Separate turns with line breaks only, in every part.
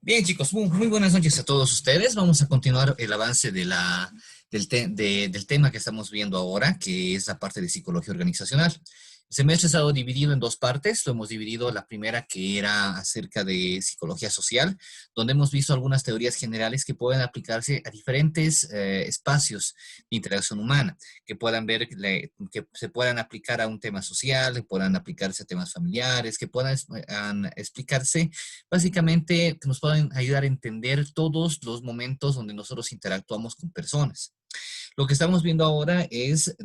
Bien, chicos, muy buenas noches a todos ustedes. Vamos a continuar el avance del tema que estamos viendo ahora, que es la parte de psicología organizacional. El semestre ha estado dividido en dos partes. Lo hemos dividido la primera, que era acerca de psicología social, donde hemos visto algunas teorías generales que pueden aplicarse a diferentes espacios de interacción humana, que puedan ver, que se puedan aplicar a un tema social, que puedan aplicarse a temas familiares, que puedan explicarse básicamente que nos pueden ayudar a entender todos los momentos donde nosotros interactuamos con personas. Lo que estamos viendo ahora es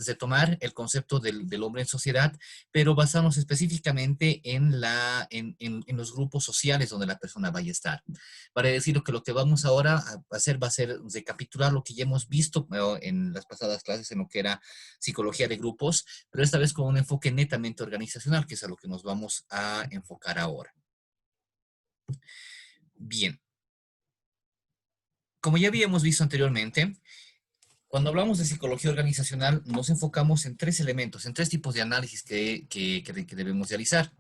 retomar el concepto del hombre en sociedad, pero basarnos específicamente en los grupos sociales donde la persona vaya a estar. Para decir que lo que vamos ahora a hacer va a ser recapitular lo que ya hemos visto en las pasadas clases en lo que era psicología de grupos, pero esta vez con un enfoque netamente organizacional, que es a lo que nos vamos a enfocar ahora. Bien, como ya habíamos visto anteriormente, cuando hablamos de psicología organizacional, nos enfocamos en tres elementos, en tres tipos de análisis que debemos realizar.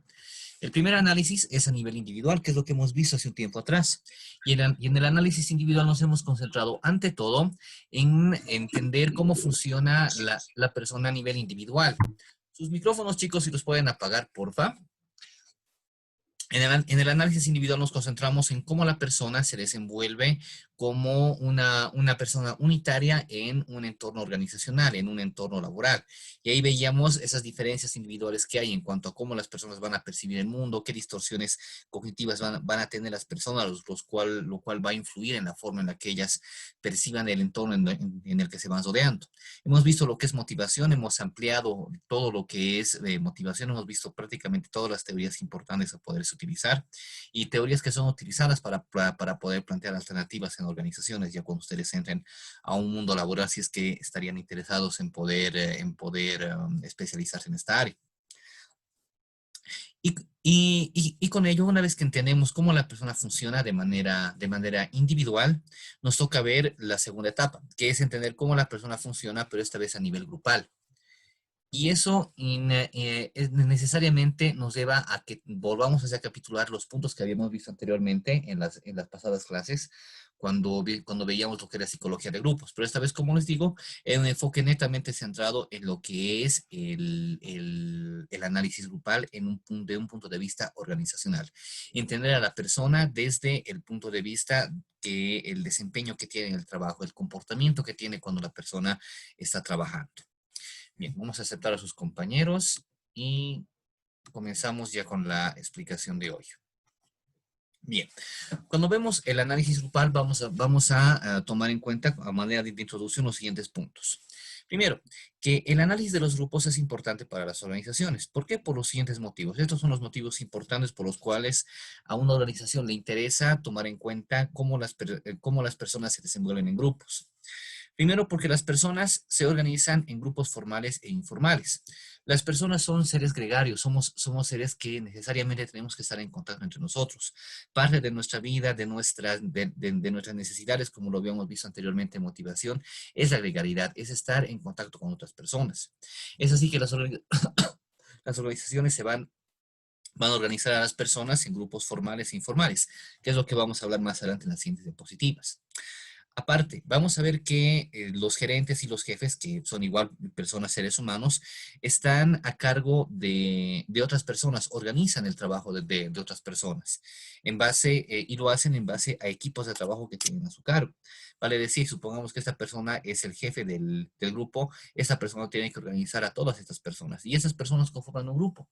El primer análisis es a nivel individual, que es lo que hemos visto hace un tiempo atrás. Y en el análisis individual nos hemos concentrado, ante todo, en entender cómo funciona la persona a nivel individual. Sus micrófonos, chicos, si los pueden apagar, porfa. En el análisis individual nos concentramos en cómo la persona se desenvuelve como una persona unitaria en un entorno organizacional, en un entorno laboral. Y ahí veíamos esas diferencias individuales que hay en cuanto a cómo las personas van a percibir el mundo, qué distorsiones cognitivas van a tener las personas, lo cual va a influir en la forma en la que ellas perciban el entorno en el que se van rodeando. Hemos visto lo que es motivación, hemos ampliado todo lo que es motivación, hemos visto prácticamente todas las teorías importantes a poderse utilizar y teorías que son utilizadas para poder plantear alternativas en organizaciones, ya cuando ustedes entren a un mundo laboral, si es que estarían interesados en poder especializarse en esta área. Y con ello, una vez que entendemos cómo la persona funciona de manera individual, nos toca ver la segunda etapa, que es entender cómo la persona funciona, pero esta vez a nivel grupal. Y eso necesariamente nos lleva a que volvamos a recapitular los puntos que habíamos visto anteriormente en las pasadas clases, cuando veíamos lo que era psicología de grupos. Pero esta vez, como les digo, es un enfoque netamente centrado en lo que es el análisis grupal de un punto de vista organizacional. Entender a la persona desde el punto de vista que el desempeño que tiene en el trabajo, el comportamiento que tiene cuando la persona está trabajando. Bien, vamos a aceptar a sus compañeros y comenzamos ya con la explicación de hoy. Bien, cuando vemos el análisis grupal, vamos a tomar en cuenta a manera de introducción los siguientes puntos. Primero, que el análisis de los grupos es importante para las organizaciones. ¿Por qué? Por los siguientes motivos. Estos son los motivos importantes por los cuales a una organización le interesa tomar en cuenta cómo las personas se desenvuelven en grupos. Primero, porque las personas se organizan en grupos formales e informales. Las personas son seres gregarios, somos seres que necesariamente tenemos que estar en contacto entre nosotros. Parte de nuestra vida, de nuestras necesidades, como lo habíamos visto anteriormente, motivación, es la gregariedad, es estar en contacto con otras personas. Es así que las organizaciones van a organizar a las personas en grupos formales e informales, que es lo que vamos a hablar más adelante en las siguientes diapositivas. Aparte, vamos a ver que los gerentes y los jefes, que son igual personas, seres humanos, están a cargo de otras personas, organizan el trabajo de otras personas y lo hacen en base a equipos de trabajo que tienen a su cargo. Vale decir, supongamos que esta persona es el jefe del grupo, esta persona tiene que organizar a todas estas personas y esas personas conforman un grupo.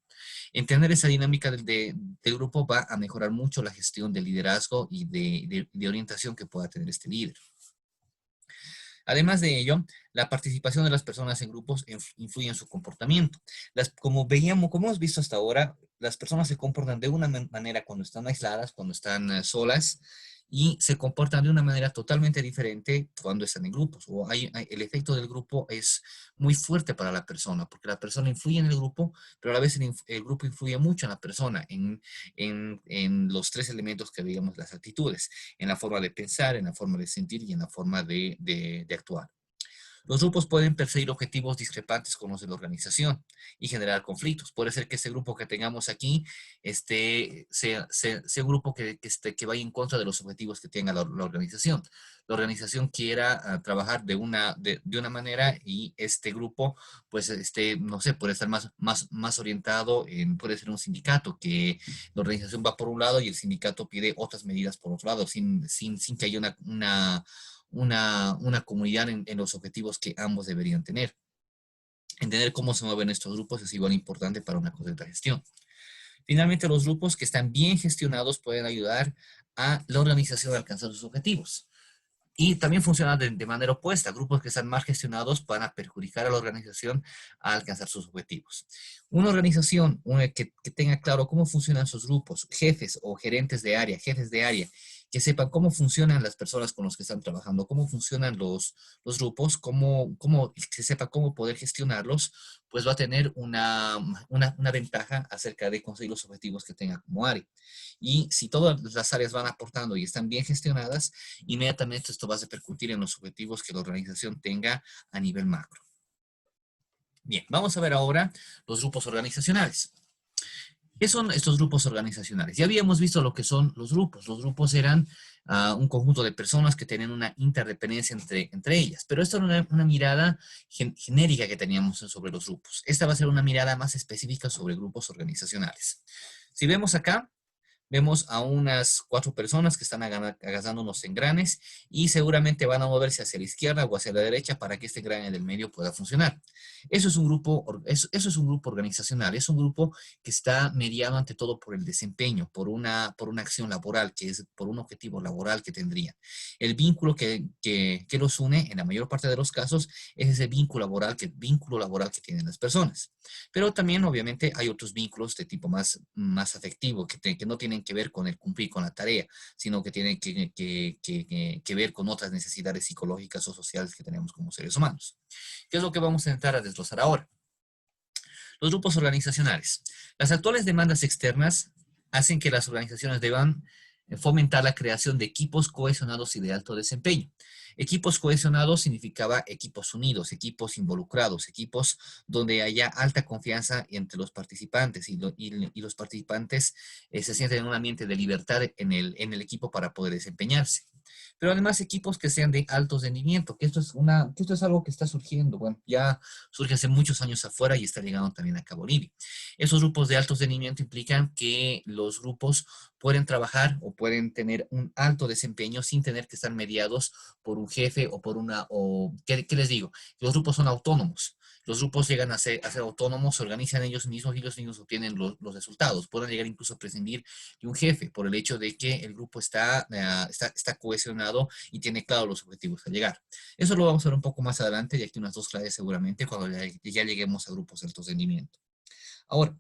Entender esa dinámica del grupo va a mejorar mucho la gestión del liderazgo y de orientación que pueda tener este líder. Además de ello, la participación de las personas en grupos influye en su comportamiento. Como hemos visto hasta ahora, las personas se comportan de una manera cuando están aisladas, cuando están solas, y se comportan de una manera totalmente diferente cuando están en grupos. El efecto del grupo es muy fuerte para la persona, porque la persona influye en el grupo, pero a la vez el grupo influye mucho en la persona, en los tres elementos que digamos las actitudes, en la forma de pensar, en la forma de sentir y en la forma de actuar. Los grupos pueden perseguir objetivos discrepantes con los de la organización y generar conflictos. Puede ser que ese grupo que tengamos aquí sea un grupo que vaya en contra de los objetivos que tenga la organización. La organización quiera trabajar de una manera y este grupo, pues, no sé, puede estar más orientado puede ser un sindicato, que la organización va por un lado y el sindicato pide otras medidas por otro lado, sin que haya una comunidad en los objetivos que ambos deberían tener. Entender cómo se mueven estos grupos es igual importante para una correcta gestión. Finalmente, los grupos que están bien gestionados pueden ayudar a la organización a alcanzar sus objetivos. Y también funciona de manera opuesta. Grupos que están mal gestionados van a perjudicar a la organización a alcanzar sus objetivos. Una organización que tenga claro cómo funcionan sus grupos, jefes o gerentes de área, jefes de área, que sepan cómo funcionan las personas con las que están trabajando, cómo funcionan los grupos, que sepa cómo poder gestionarlos, pues va a tener una ventaja acerca de conseguir los objetivos que tenga como área. Y si todas las áreas van aportando y están bien gestionadas, inmediatamente esto va a repercutir en los objetivos que la organización tenga a nivel macro. Bien, vamos a ver ahora los grupos organizacionales. ¿Qué son estos grupos organizacionales? Ya habíamos visto lo que son los grupos. Los grupos eran un conjunto de personas que tenían una interdependencia entre ellas. Pero esta era una mirada genérica que teníamos sobre los grupos. Esta va a ser una mirada más específica sobre grupos organizacionales. Si vemos acá, vemos a unas 4 personas que están agarrando unos engranes y seguramente van a moverse hacia la izquierda o hacia la derecha para que este engrane del medio pueda funcionar. Eso es un grupo organizacional, es un grupo que está mediado ante todo por el desempeño, por una acción laboral, que es por un objetivo laboral que tendrían. El vínculo que los une, en la mayor parte de los casos, es ese vínculo laboral que tienen las personas. Pero también, obviamente, hay otros vínculos de tipo más afectivo, que no tienen que ver con el cumplir con la tarea, sino que tienen que ver con otras necesidades psicológicas o sociales que tenemos como seres humanos. ¿Qué es lo que vamos a intentar a desglosar ahora? Los grupos organizacionales. Las actuales demandas externas hacen que las organizaciones deban fomentar la creación de equipos cohesionados y de alto desempeño. Equipos cohesionados significaba equipos unidos, equipos involucrados, equipos donde haya alta confianza entre los participantes y los participantes se sienten en un ambiente de libertad en el equipo para poder desempeñarse. Pero además equipos que sean de alto rendimiento, que esto es algo que está surgiendo, bueno, ya surge hace muchos años afuera y está llegando también acá a Bolivia. Esos grupos de alto rendimiento implican que los grupos pueden trabajar o pueden tener un alto desempeño sin tener que estar mediados por un jefe ¿qué les digo? Los grupos son autónomos. Los grupos llegan a ser autónomos, se organizan ellos mismos y ellos mismos obtienen los resultados. Pueden llegar incluso a prescindir de un jefe por el hecho de que el grupo está cohesionado y tiene claro los objetivos a llegar. Eso lo vamos a ver un poco más adelante, y aquí unas 2 clases seguramente, cuando ya lleguemos a grupos de alto rendimiento. Ahora,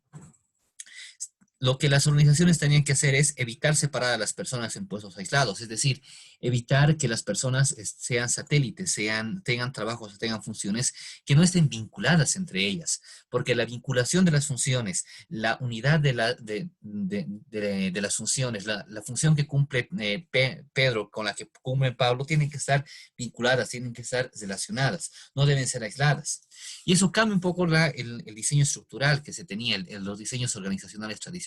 lo que las organizaciones tenían que hacer es evitar separar a las personas en puestos aislados, es decir, evitar que las personas sean satélites, tengan trabajos, tengan funciones que no estén vinculadas entre ellas, porque la vinculación de las funciones, la unidad de las funciones, la función que cumple Pedro con la que cumple Pablo, tienen que estar vinculadas, tienen que estar relacionadas, no deben ser aisladas. Y eso cambia un poco el diseño estructural que se tenía, los diseños organizacionales tradicionales,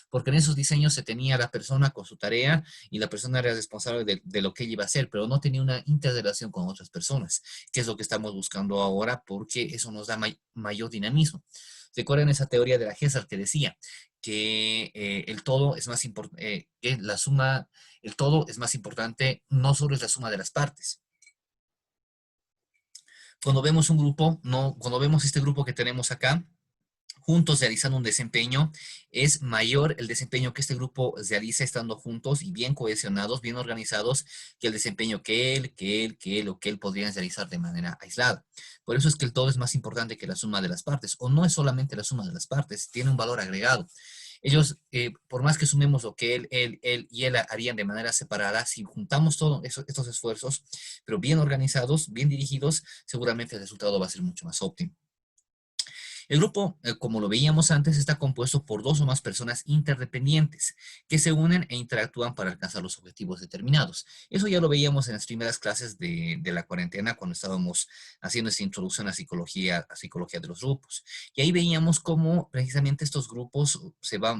porque en esos diseños se tenía la persona con su tarea y la persona era responsable de lo que ella iba a hacer, pero no tenía una interrelación con otras personas, que es lo que estamos buscando ahora porque eso nos da mayor dinamismo. ¿Recuerdan esa teoría de la Gesell que decía que el todo es más importante, que el todo es más importante, no solo es la suma de las partes? Cuando vemos un grupo, cuando vemos este grupo que tenemos acá, juntos realizando un desempeño, es mayor el desempeño que este grupo realiza estando juntos y bien cohesionados, bien organizados, que el desempeño que él podrían realizar de manera aislada. Por eso es que el todo es más importante que la suma de las partes, o no es solamente la suma de las partes, tiene un valor agregado. Ellos, por más que sumemos lo que él y él harían de manera separada, si juntamos todos estos esfuerzos, pero bien organizados, bien dirigidos, seguramente el resultado va a ser mucho más óptimo. El grupo, como lo veíamos antes, está compuesto por dos o más personas interdependientes que se unen e interactúan para alcanzar los objetivos determinados. Eso ya lo veíamos en las primeras clases de la cuarentena cuando estábamos haciendo esta introducción a psicología de los grupos. Y ahí veíamos cómo precisamente estos grupos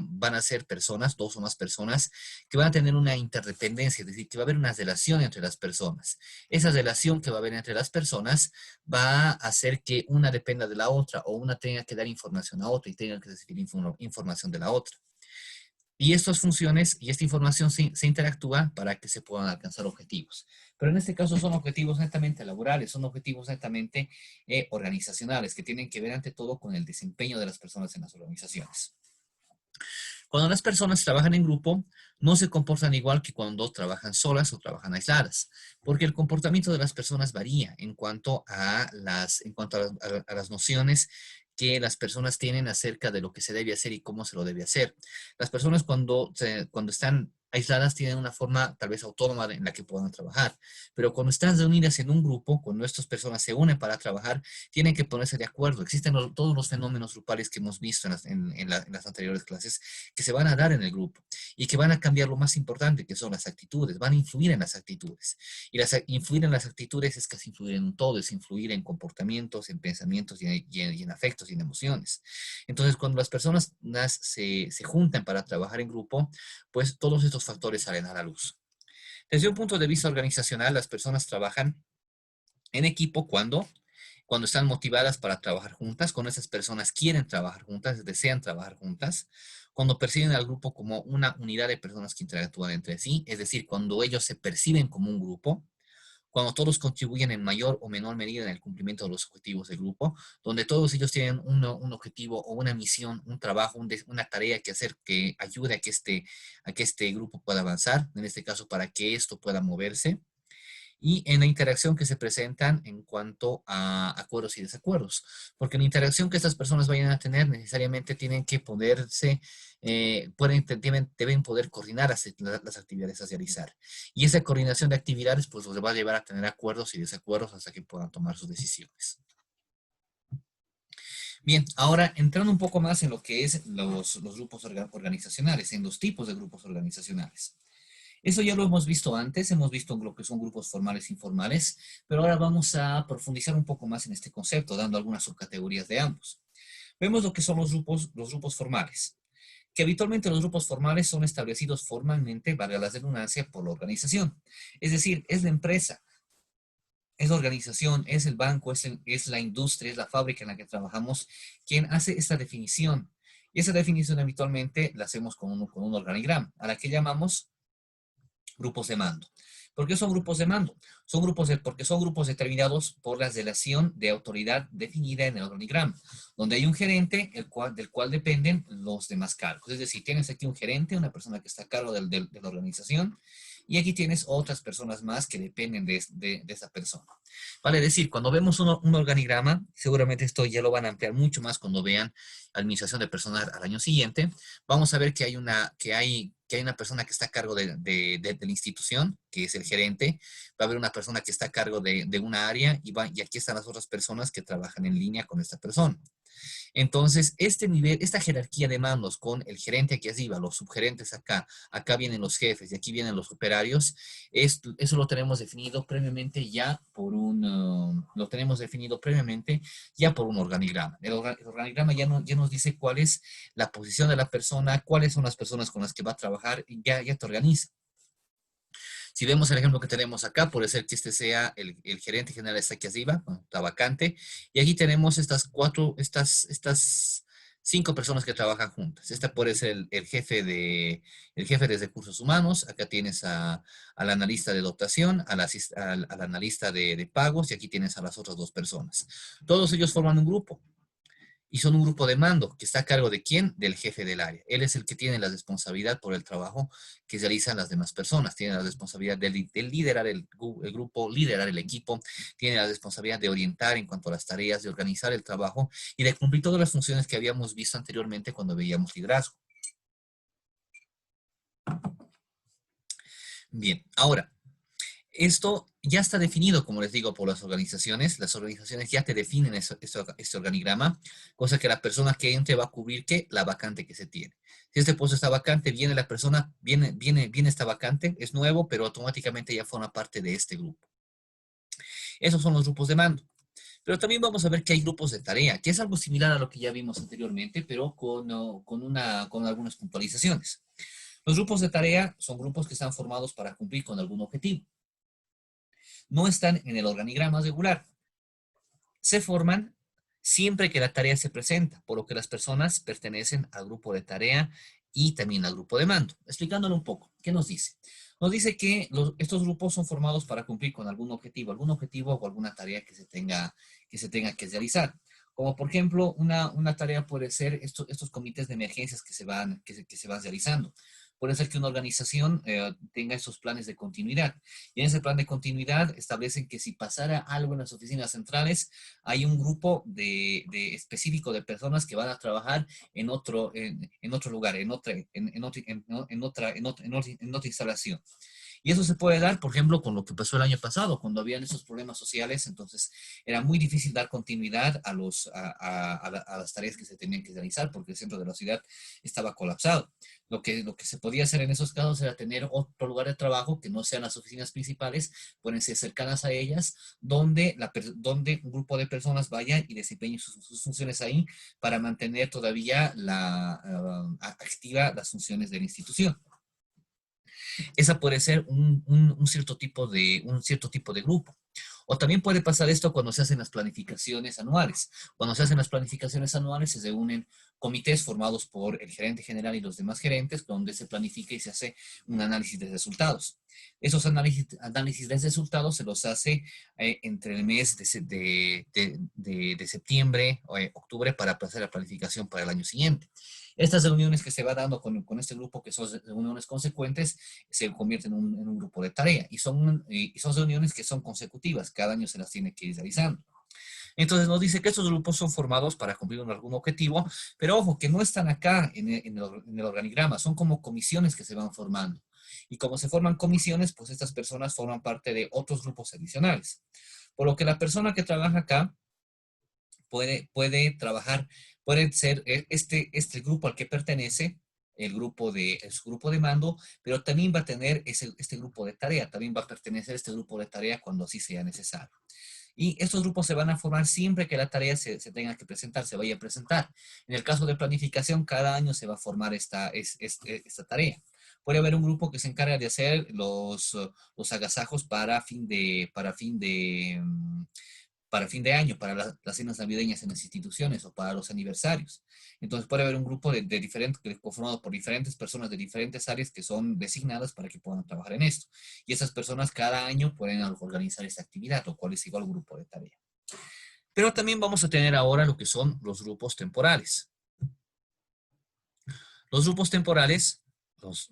van a ser personas, dos o más personas, que van a tener una interdependencia, es decir, que va a haber una relación entre las personas. Esa relación que va a haber entre las personas va a hacer que una dependa de la otra o una tenga que dar información a otra y tenga que recibir información de la otra. Y estas funciones y esta información se interactúa para que se puedan alcanzar objetivos. Pero en este caso son objetivos netamente laborales, son objetivos netamente organizacionales, que tienen que ver ante todo con el desempeño de las personas en las organizaciones. Cuando las personas trabajan en grupo, no se comportan igual que cuando trabajan solas o trabajan aisladas, porque el comportamiento de las personas varía en cuanto a las nociones que las personas tienen acerca de lo que se debe hacer y cómo se lo debe hacer. Las personas cuando están aisladas tienen una forma tal vez autónoma en la que puedan trabajar, pero cuando están reunidas en un grupo, cuando estas personas se unen para trabajar, tienen que ponerse de acuerdo. Existen todos los fenómenos grupales que hemos visto en las anteriores clases que se van a dar en el grupo y que van a cambiar lo más importante, que son las actitudes, van a influir en las actitudes. Y influir en las actitudes es casi influir en un todo, es influir en comportamientos, en pensamientos y en afectos y en emociones. Entonces, cuando las personas se juntan para trabajar en grupo, pues todos estos factores salen a la luz. Desde un punto de vista organizacional, las personas trabajan en equipo cuando están motivadas para trabajar juntas, cuando esas personas quieren trabajar juntas, desean trabajar juntas, cuando perciben al grupo como una unidad de personas que interactúan entre sí, es decir, cuando ellos se perciben como un grupo, cuando todos contribuyen en mayor o menor medida en el cumplimiento de los objetivos del grupo, donde todos ellos tienen un objetivo o una misión, un trabajo, una tarea que hacer que ayude a que este grupo pueda avanzar, en este caso para que esto pueda moverse y en la interacción que se presentan en cuanto a acuerdos y desacuerdos. Porque en la interacción que estas personas vayan a tener necesariamente tienen que deben poder coordinar las actividades a realizar. Y esa coordinación de actividades pues los va a llevar a tener acuerdos y desacuerdos hasta que puedan tomar sus decisiones. Bien, ahora entrando un poco más en lo que es los grupos organizacionales, en los tipos de grupos organizacionales. Eso ya lo hemos visto antes, hemos visto lo que son grupos formales e informales, pero ahora vamos a profundizar un poco más en este concepto, dando algunas subcategorías de ambos. Vemos lo que son los grupos formales, que habitualmente los grupos formales son establecidos formalmente, valga la redundancia, por la organización. Es decir, es la empresa, es la organización, es el banco, es la industria, es la fábrica en la que trabajamos quien hace esta definición. Y esa definición habitualmente la hacemos con un organigrama, a la que llamamos grupos de mando. ¿Por qué son grupos de mando? Porque son grupos determinados por la relación de autoridad definida en el organigrama, donde hay un gerente del cual dependen los demás cargos. Es decir, tienes aquí un gerente, una persona que está a cargo de la organización, y aquí tienes otras personas más que dependen de esa persona. Vale decir, cuando vemos un organigrama, seguramente esto ya lo van a ampliar mucho más cuando vean administración de personal al año siguiente, vamos a ver que hay una persona que está a cargo de la institución, que es el gerente, va a haber una persona que está a cargo de una área y aquí están las otras personas que trabajan en línea con esta persona. Entonces, este nivel, esta jerarquía de mandos con el gerente aquí arriba, los subgerentes acá vienen los jefes y aquí vienen los operarios, eso lo tenemos definido previamente ya por un organigrama. El organigrama ya nos dice cuál es la posición de la persona, cuáles son las personas con las que va a trabajar y ya te organiza. Si vemos el ejemplo que tenemos acá, puede ser que este sea el gerente general está aquí arriba, está vacante, y aquí tenemos estas 5 personas que trabajan juntas. Esta puede ser el jefe de recursos humanos, acá tienes al analista de dotación, al analista de pagos, y aquí tienes a las otras 2 personas. Todos ellos forman un grupo. Y son un grupo de mando que está a cargo de quién? Del jefe del área. Él es el que tiene la responsabilidad por el trabajo que realizan las demás personas. Tiene la responsabilidad de liderar el grupo, liderar el equipo. Tiene la responsabilidad de orientar en cuanto a las tareas, de organizar el trabajo y de cumplir todas las funciones que habíamos visto anteriormente cuando veíamos liderazgo. Bien, ahora, Esto ya está definido, como les digo, por las organizaciones. Las organizaciones ya te definen este organigrama, cosa que la persona que entre va a cubrir ¿qué? La vacante que se tiene. Si este puesto está vacante, viene la persona, viene esta vacante, es nuevo, pero automáticamente ya forma parte de este grupo. Esos son los grupos de mando. Pero también vamos a ver que hay grupos de tarea, que es algo similar a lo que ya vimos anteriormente, pero con algunas puntualizaciones. Los grupos de tarea son grupos que están formados para cumplir con algún objetivo. No están en el organigrama regular. Se forman siempre que la tarea se presenta, por lo que las personas pertenecen al grupo de tarea y también al grupo de mando. Explicándolo un poco, ¿qué nos dice? Nos dice que estos grupos son formados para cumplir con algún objetivo o alguna tarea que se tenga que realizar. Como por ejemplo, una tarea puede ser estos comités de emergencias que se van realizando. Puede ser que una organización tenga esos planes de continuidad. Y en ese plan de continuidad establecen que si pasara algo en las oficinas centrales, hay un grupo específico de personas que van a trabajar en otro lugar, en otra instalación. Y eso se puede dar, por ejemplo, con lo que pasó el año pasado, cuando habían esos problemas sociales, entonces era muy difícil dar continuidad a las tareas que se tenían que realizar porque el centro de la ciudad estaba colapsado. Lo que se podía hacer en esos casos era tener otro lugar de trabajo que no sean las oficinas principales, pueden ser cercanas a ellas, donde un grupo de personas vayan y desempeñen sus funciones ahí para mantener todavía activa las funciones de la institución. Esa puede ser un cierto tipo de grupo. O también puede pasar esto cuando se hacen las planificaciones anuales. Cuando se hacen las planificaciones anuales se reúnen comités formados por el gerente general y los demás gerentes, donde se planifica y se hace un análisis de resultados. Esos análisis de resultados se los hace entre el mes de septiembre o octubre para hacer la planificación para el año siguiente. Estas reuniones que se va dando con este grupo, que son reuniones consecuentes, se convierten en un grupo de tarea y son reuniones que son consecutivas, cada año se las tiene que ir realizando. Entonces nos dice que estos grupos son formados para cumplir algún objetivo, pero ojo, que no están acá en el organigrama, son como comisiones que se van formando. Y como se forman comisiones, pues estas personas forman parte de otros grupos adicionales. Por lo que la persona que trabaja acá puede trabajar, puede ser este grupo al que pertenece, su grupo de mando, pero también va a tener este grupo de tarea, también va a pertenecer a este grupo de tarea cuando así sea necesario. Y estos grupos se van a formar siempre que la tarea se tenga que presentar, se vaya a presentar. En el caso de planificación, cada año se va a formar esta tarea. Puede haber un grupo que se encarga de hacer los agasajos para fin de año, para las cenas navideñas en las instituciones o para los aniversarios. Entonces puede haber un grupo conformado por diferentes personas de diferentes áreas que son designadas para que puedan trabajar en esto. Y esas personas cada año pueden organizar esta actividad, lo cual es igual grupo de tarea. Pero también vamos a tener ahora lo que son los grupos temporales. Los grupos temporales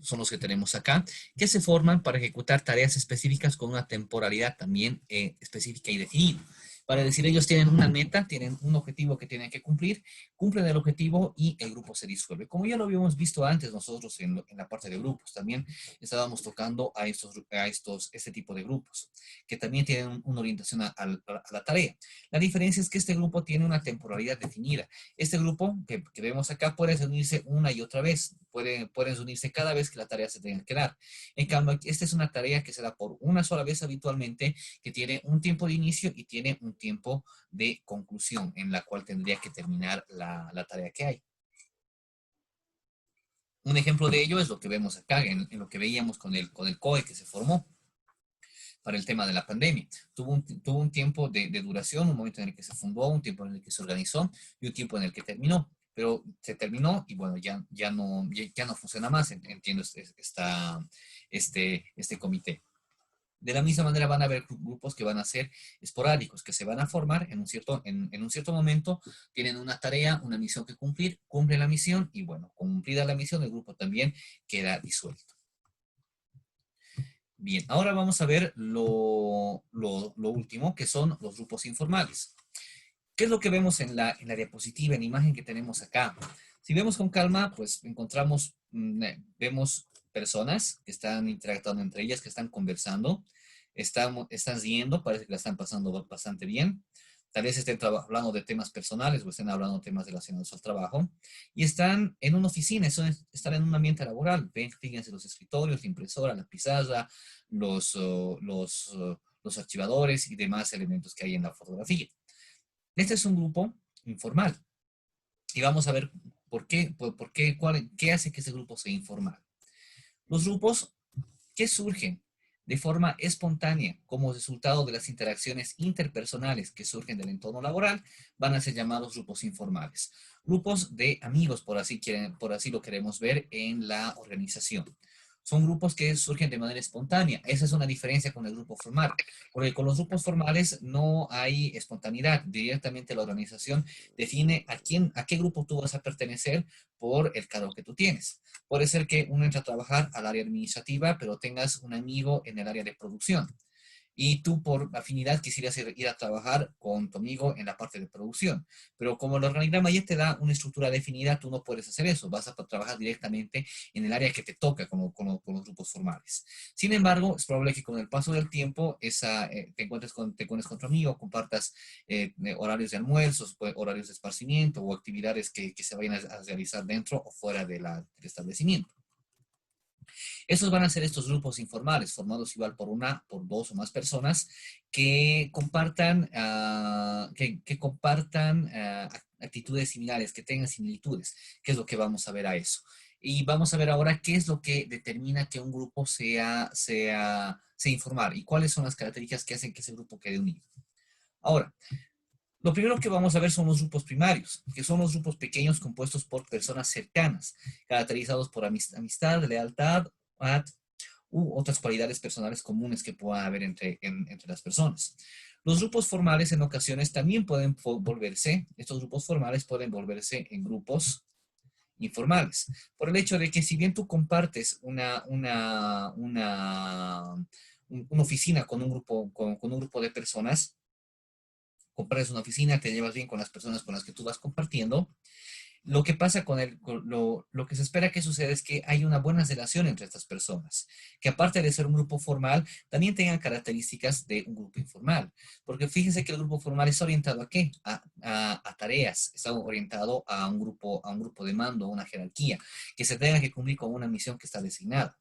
son los que tenemos acá, que se forman para ejecutar tareas específicas con una temporalidad también específica y definida. Para decir, ellos tienen una meta, tienen un objetivo que tienen que cumplir, cumplen el objetivo y el grupo se disuelve. Como ya lo habíamos visto antes nosotros en la parte de grupos, también estábamos tocando a este tipo de grupos, que también tienen una orientación a la tarea. La diferencia es que este grupo tiene una temporalidad definida. Este grupo que vemos acá puede reunirse una y otra vez, pueden reunirse cada vez que la tarea se tenga que dar. En cambio, esta es una tarea que se da por una sola vez habitualmente, que tiene un tiempo de inicio y tiene un tiempo de conclusión en la cual tendría que terminar la tarea que hay. Un ejemplo de ello es lo que vemos acá, en lo que veíamos con el COE que se formó para el tema de la pandemia. Tuvo un tiempo de duración, un momento en el que se fundó, un tiempo en el que se organizó y un tiempo en el que terminó. Pero se terminó y bueno, ya no funciona más, entiendo este comité. De la misma manera van a haber grupos que van a ser esporádicos, que se van a formar en un cierto momento, tienen una tarea, una misión que cumplir, cumplen la misión y bueno, cumplida la misión, el grupo también queda disuelto. Bien, ahora vamos a ver lo último, que son los grupos informales. ¿Qué es lo que vemos en la diapositiva, en la imagen que tenemos acá? Si vemos con calma, pues vemos personas que están interactuando entre ellas, que están conversando. están riendo, parece que la están pasando bastante bien. Tal vez estén hablando de temas personales o estén hablando de temas relacionados al trabajo. Y están en una oficina, están en un ambiente laboral. Ven, fíjense los escritorios, la impresora, la pizarra, los archivadores y demás elementos que hay en la fotografía. Este es un grupo informal. Y vamos a ver qué hace que ese grupo sea informal. Los grupos que surgen de forma espontánea como resultado de las interacciones interpersonales que surgen del entorno laboral van a ser llamados grupos informales. Grupos de amigos, por así lo queremos ver en la organización. Son grupos que surgen de manera espontánea. Esa es una diferencia con el grupo formal, porque con los grupos formales no hay espontaneidad. Directamente la organización define a qué grupo tú vas a pertenecer por el cargo que tú tienes. Puede ser que uno entre a trabajar al área administrativa, pero tengas un amigo en el área de producción. Y tú por afinidad quisieras ir a trabajar con tu amigo en la parte de producción. Pero como el organigrama ya te da una estructura definida, tú no puedes hacer eso. Vas a trabajar directamente en el área que te toca con los grupos formales. Sin embargo, es probable que con el paso del tiempo te encuentres con tu amigo, compartas horarios de almuerzos, horarios de esparcimiento o actividades que se vayan a realizar dentro o fuera del establecimiento. Esos van a ser estos grupos informales, formados igual por dos o más personas que compartan, actitudes similares, que tengan similitudes, que es lo que vamos a ver a eso. Y vamos a ver ahora qué es lo que determina que un grupo sea informal y cuáles son las características que hacen que ese grupo quede unido. Ahora, lo primero que vamos a ver son los grupos primarios, que son los grupos pequeños compuestos por personas cercanas, caracterizados por amistad, lealtad, u otras cualidades personales comunes que pueda haber entre las personas. Los grupos formales en ocasiones también estos grupos formales pueden volverse en grupos informales, por el hecho de que si bien tú compartes una oficina con un grupo de personas, compartes una oficina, te llevas bien con las personas con las que tú vas compartiendo, lo que pasa lo que se espera que suceda es que hay una buena relación entre estas personas, que aparte de ser un grupo formal, también tengan características de un grupo informal. Porque fíjense que el grupo formal está orientado ¿a qué? A tareas, está orientado a un grupo de mando, a una jerarquía, que se tenga que cumplir con una misión que está designada.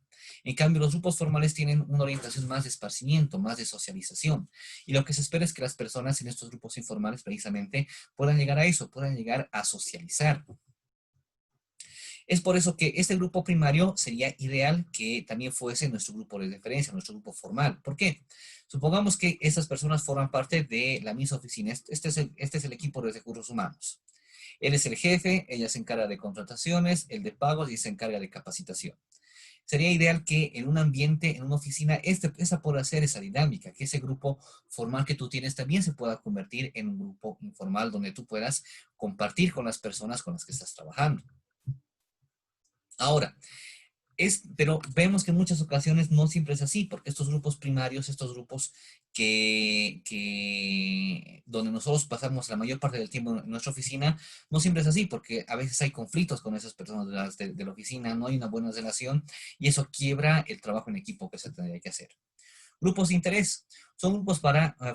En cambio, los grupos formales tienen una orientación más de esparcimiento, más de socialización. Y lo que se espera es que las personas en estos grupos informales precisamente puedan llegar a eso, puedan llegar a socializar. Es por eso que este grupo primario sería ideal que también fuese nuestro grupo de referencia, nuestro grupo formal. ¿Por qué? Supongamos que estas personas forman parte de la misma oficina. Este es el equipo de recursos humanos. Él es el jefe, ella se encarga de contrataciones, el de pagos y se encarga de capacitación. Sería ideal que en un ambiente, en una oficina, esa pueda ser esa dinámica, que ese grupo formal que tú tienes también se pueda convertir en un grupo informal donde tú puedas compartir con las personas con las que estás trabajando. Ahora, pero vemos que en muchas ocasiones no siempre es así, porque estos grupos primarios, estos grupos donde nosotros pasamos la mayor parte del tiempo en nuestra oficina, no siempre es así, porque a veces hay conflictos con esas personas de la oficina, no hay una buena relación, y eso quiebra el trabajo en equipo que se tendría que hacer. Grupos de interés. Son grupos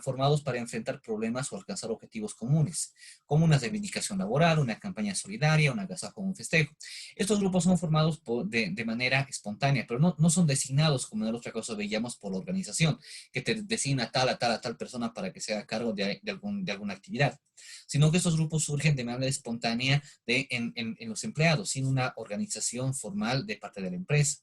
formados para enfrentar problemas o alcanzar objetivos comunes, como una reivindicación laboral, una campaña solidaria, un agasajo o un festejo. Estos grupos son formados de manera espontánea, pero no son designados, como en el otro caso veíamos, por la organización, que te designa a tal persona para que se haga cargo de alguna actividad, sino que estos grupos surgen de manera espontánea en los empleados, sin una organización formal de parte de la empresa.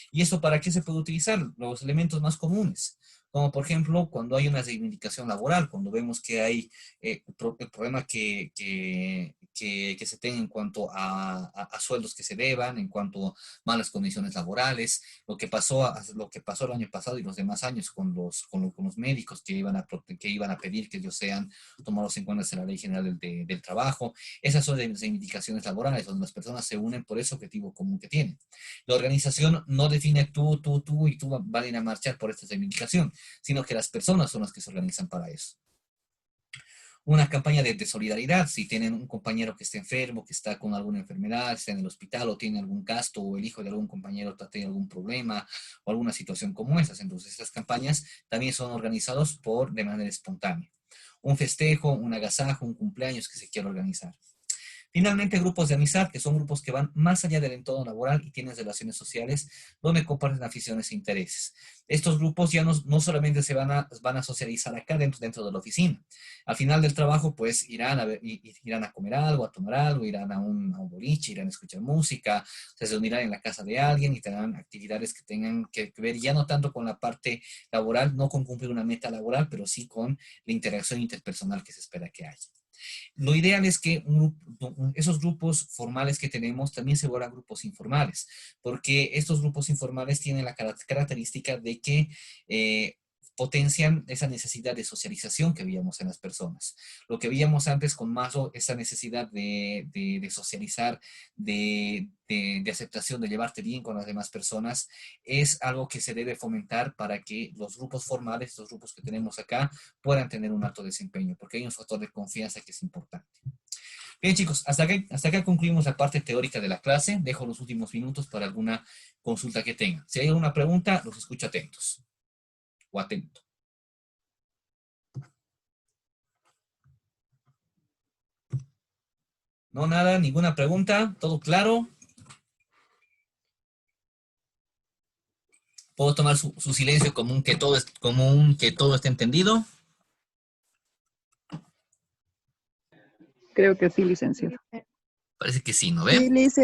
¿Y eso para qué se puede utilizar? Los elementos más comunes, como por ejemplo cuando hay una reivindicación laboral, cuando vemos que hay el problema que se tenga en cuanto a sueldos que se deban, en cuanto a malas condiciones laborales, lo que pasó el año pasado y los demás años con los médicos que iban a pedir que ellos sean tomados en cuenta en la Ley General del Trabajo. Esas son reivindicaciones laborales, donde las personas se unen por ese objetivo común que tienen. La organización no define tú y tú van a marchar por esta reivindicación, sino que las personas son las que se organizan para eso. Una campaña de solidaridad, si tienen un compañero que está enfermo, que está con alguna enfermedad, está en el hospital o tiene algún gasto o el hijo de algún compañero tiene algún problema o alguna situación como esas. Entonces, estas campañas también son organizadas de manera espontánea. Un festejo, un agasajo, un cumpleaños que se quiera organizar. Finalmente, grupos de amistad, que son grupos que van más allá del entorno laboral y tienen relaciones sociales donde comparten aficiones e intereses. Estos grupos ya no solamente van a socializar acá dentro de la oficina. Al final del trabajo, pues irán a comer algo, a tomar algo, irán a un boliche, irán a escuchar música, se reunirán en la casa de alguien y tendrán actividades que tengan que ver ya no tanto con la parte laboral, no con cumplir una meta laboral, pero sí con la interacción interpersonal que se espera que haya. Lo ideal es que esos grupos formales que tenemos también se vuelvan grupos informales, porque estos grupos informales tienen la característica de que potencian esa necesidad de socialización que veíamos en las personas. Lo que veíamos antes con Maslow, esa necesidad de socializar, de aceptación, de llevarte bien con las demás personas, es algo que se debe fomentar para que los grupos formales, los grupos que tenemos acá, puedan tener un alto desempeño, porque hay un factor de confianza que es importante. Bien, chicos, hasta acá concluimos la parte teórica de la clase. Dejo los últimos minutos para alguna consulta que tengan. Si hay alguna pregunta, los escucho atentos o atento. No, nada, ninguna pregunta, todo claro. ¿Puedo tomar su silencio común que todo esté entendido?
Creo que sí, licenciado.
Parece que sí, ¿no ve?
Sí, Lice.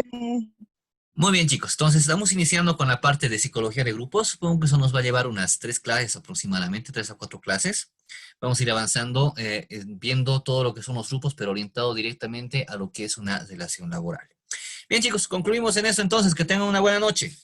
Muy bien, chicos. Entonces, estamos iniciando con la parte de psicología de grupos. Supongo que eso nos va a llevar unas 3 clases aproximadamente, 3 a 4 clases. Vamos a ir avanzando, viendo todo lo que son los grupos, pero orientado directamente a lo que es una relación laboral. Bien, chicos, concluimos en eso entonces. Que tengan una buena noche.